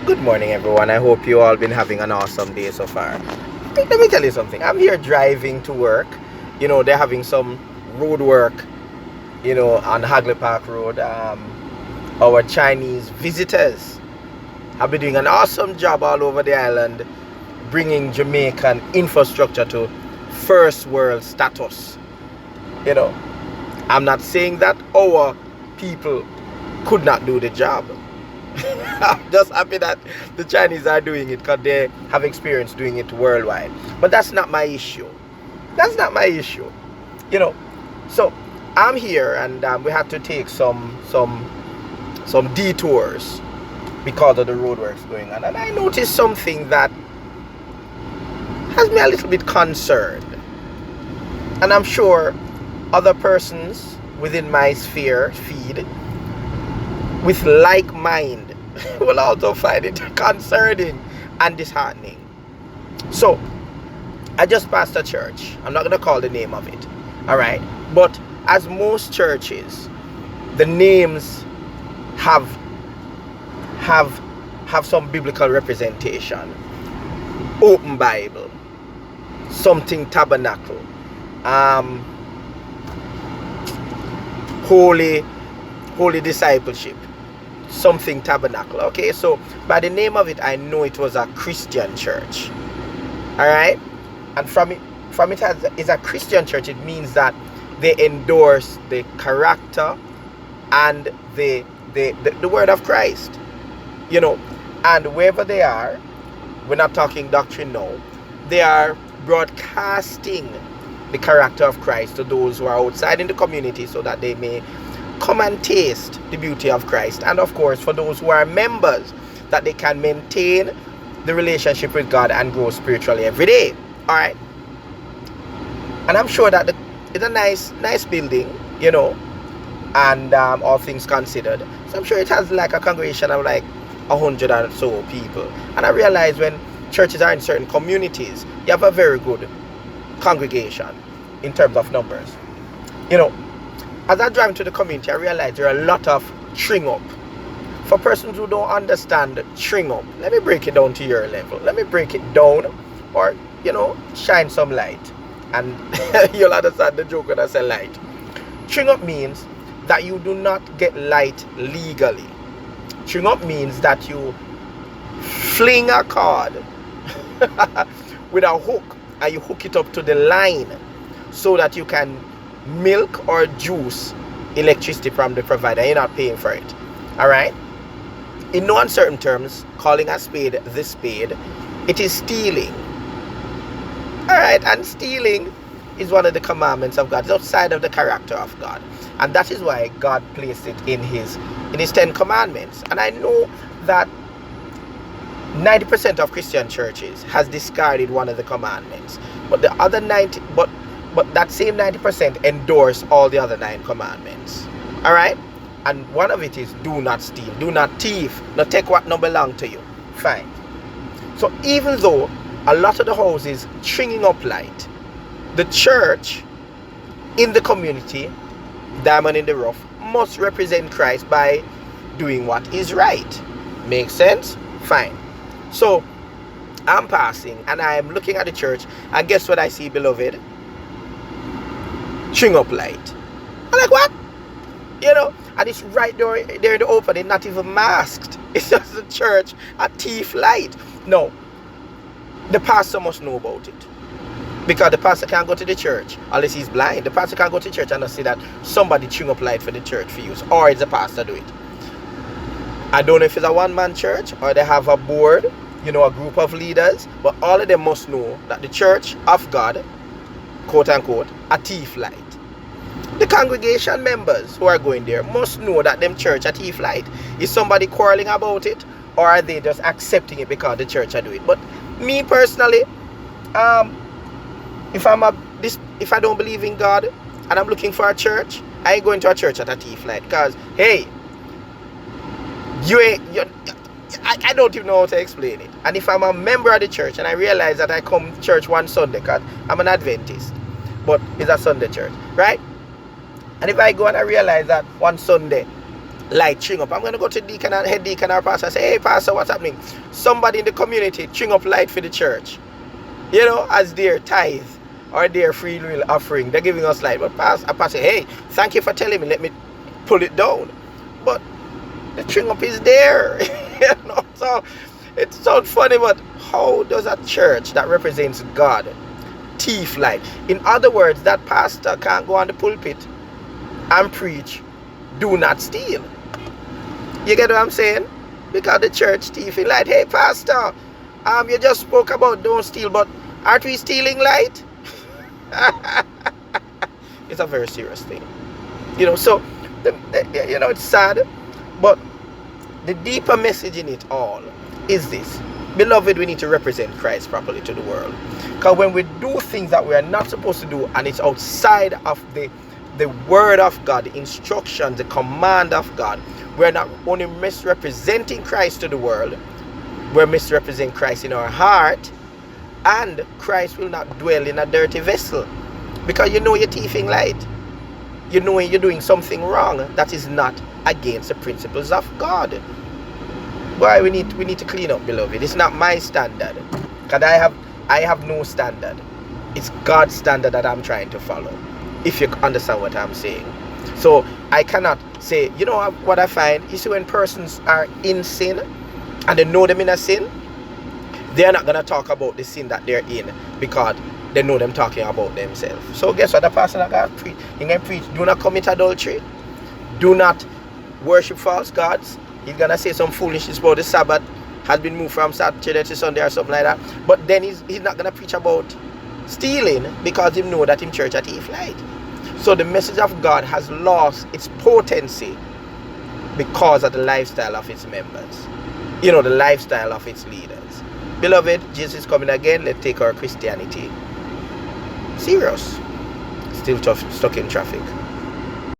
Good morning, everyone. I hope you all been having an awesome day so far. Let me tell you something. I'm here driving to work. They're having some road work, on Hagley Park Road. Our Chinese visitors have been doing an awesome job all over the island, bringing Jamaican infrastructure to first world status. You know, I'm not saying that our people could not do the job. I'm just happy that the Chinese are doing it because they have experience doing it worldwide. But that's not my issue. That's not my issue. You know, so I'm here and we had to take some detours because of the roadworks going on, and I noticed something that has me a little bit concerned. And I'm sure other persons within my sphere feed with like mind will also find it concerning and disheartening. So I just passed a church. I'm not going to call the name of it. All right. But as most churches, the names have some biblical representation. Open Bible, something tabernacle, holy discipleship, something tabernacle. Okay, so by the name of it, I know it was a Christian church. All right, and from it as a Christian church, it means that they endorse the character and the word of Christ. And wherever they are, we're not talking doctrine now, they are broadcasting the character of Christ to those who are outside in the community so that they may come and taste the beauty of Christ. And of course, for those who are members, that they can maintain the relationship with God and grow spiritually every day. All right. And I'm sure that it's a nice building, and all things considered. So I'm sure it has like a congregation of like 100 or so people. And I realize when churches are in certain communities, you have a very good congregation in terms of numbers. As I drive into the community, I realize there are a lot of string up. For persons who don't understand string up, let me break it down to your level. Let me break it down, or shine some light, and you'll understand the joke when I say light. String up means that you do not get light legally. String up means that you fling a cord with a hook and you hook it up to the line so that you can milk or juice electricity from the provider. You're not paying for it. All right. In no uncertain terms, calling a spade the spade, it is stealing. All right. And stealing is one of the commandments of God. It's outside of the character of God. And that is why God placed it in his 10 commandments. And I know that 90% of Christian churches has discarded one of the commandments. But the other 90, but that same 90% endorse all the other 9 commandments. All right? And one of it is do not steal, do not thief, not take what no belong to you. Fine. So even though a lot of the houses stringing up light, the church in the community, diamond in the rough, must represent Christ by doing what is right. Makes sense? Fine. So I'm passing and I'm looking at the church, and guess what I see, beloved? String up light. I'm like, what? And it's right there in the open. It's not even masked. It's just the church, a thief light. No, the pastor must know about it, because the pastor can't go to the church unless he's blind. The pastor can't go to church and not see that somebody string up light for the church for use, or it's the pastor do it. I don't know if it's a one-man church or they have a board, a group of leaders, but all of them must know that the church of God, quote unquote, a thief light. The congregation members who are going there must know that them church a thief light. Is somebody quarreling about it, or are they just accepting it because the church are doing it? But me personally, if I don't believe in God and I'm looking for a church, I ain't going to a church at a thief light, because hey, I don't even know how to explain it. And if I'm a member of the church and I realize that I come to church one Sunday, because I'm an Adventist, but it's a Sunday church, right? And if I go and I realize that one Sunday light string up. I'm going to go to deacon and head deacon or pastor and say, hey pastor, what's happening? Somebody in the community string up light for the church, you know, as their tithe or their free will offering. They're giving us light. But pastor, hey, thank you for telling me, let me pull it down. But the string up is there. You know, so it sounds funny, but how does a church that represents God thief light? In other words, that pastor can't go on the pulpit and preach, do not steal. You get what I'm saying? Because the church thieving light. Hey pastor, you just spoke about don't steal, but aren't we stealing light? It's a very serious thing. You know, so you know, it's sad, but the deeper message in it all is this. Beloved, we need to represent Christ properly to the world. Because when we do things that we are not supposed to do, and it's outside of the word of God, the instructions, the command of God, we're not only misrepresenting Christ to the world, we're misrepresenting Christ in our heart, and Christ will not dwell in a dirty vessel. Because you know you're thieving light. You know you're doing something wrong that is not against the principles of God. Why we need to clean up, beloved. It's not my standard. Because I have no standard. It's God's standard that I'm trying to follow. If you understand what I'm saying. So I cannot say, you know what I find is when persons are in sin and they know them in a sin, they're not going to talk about the sin that they're in because they know them talking about themselves. So guess what? The pastor that got preach, he can preach, do not commit adultery, do not worship false gods. He's going to say some foolishness about the Sabbath has been moved from Saturday to Sunday or something like that. But then he's not going to preach about stealing because he know that in church at thief light. So the message of God has lost its potency because of the lifestyle of its members. You know, the lifestyle of its leaders. Beloved, Jesus is coming again. Let's take our Christianity serious. Still stuck in traffic.